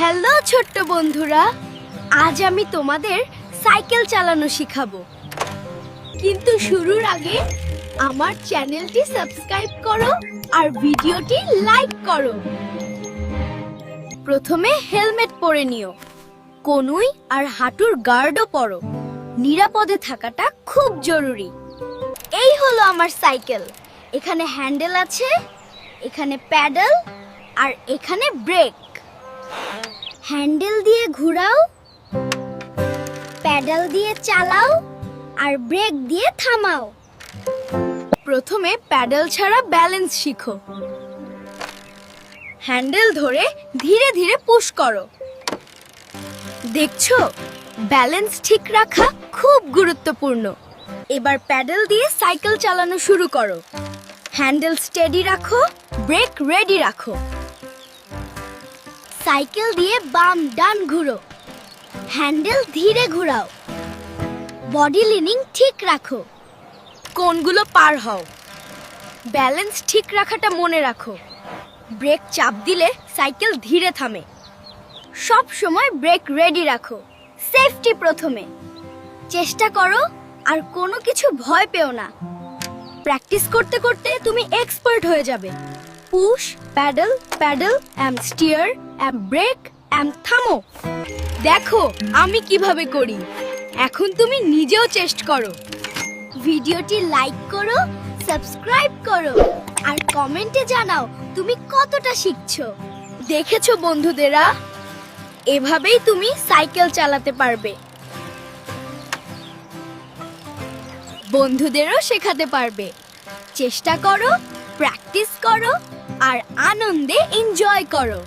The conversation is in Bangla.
হ্যালো ছোট্ট বন্ধুরা, আজ আমি তোমাদের সাইকেল চালানো শেখাবো। কিন্তু শুরুর আগে আমার চ্যানেলটি সাবস্ক্রাইব করো আর ভিডিওটি লাইক করো। প্রথমে হেলমেট পরে নিও, কনুই আর হাঁটুর গার্ডও পরো। নিরাপদে থাকাটা খুব জরুরি। এই হলো আমার সাইকেল। এখানে হ্যান্ডেল আছে, এখানে প্যাডেল আর এখানে ব্রেক। হ্যান্ডেল দিয়ে ঘোরাও, প্যাডেল দিয়ে চালাও আর ব্রেক দিয়ে থামাও। প্রথমে প্যাডেল ছাড়া ব্যালেন্স শিখো। হ্যান্ডেল ধরে ধীরে ধীরে পুশ করো। দেখছো, ব্যালেন্স ঠিক রাখা খুব গুরুত্বপূর্ণ। এবার প্যাডেল দিয়ে সাইকেল চালানো শুরু করো। হ্যান্ডেল স্টেডি রাখো, ব্রেক রেডি রাখো। সাইকেল দিয়ে বাম ডান ঘুরো, হ্যান্ডেল ধীরে ঘোরাও। বডি লিনিং ঠিক রাখো। কোনগুলো পার হও। ব্যালেন্স ঠিক রাখাটা মনে রাখো। ব্রেক চাপ দিলে সাইকেল ধীরে থামে। সব সময় ব্রেক রেডি রাখো। সেফটি প্রথমে। চেষ্টা করো আর কোনো কিছু ভয় পেও না। প্র্যাকটিস করতে করতে তুমি এক্সপার্ট হয়ে যাবে। Push, pedal, pedal, and steer, and brake, and থামো। দেখো আমি কিভাবে করি। এখন তুমি নিজেও চেষ্টা করো। ভিডিওটি লাইক করো, সাবস্ক্রাইব করো আর কমেন্টে জানাও তুমি কতটা শিখছো। দেখেছো বন্ধুদেরা, এভাবেই তুমি সাইকেল চালাতে পারবে। বন্ধুদেরও শেখাতে পারবে। চেষ্টা করো, প্র্যাকটিস করো আর আনন্দে এনজয় করো।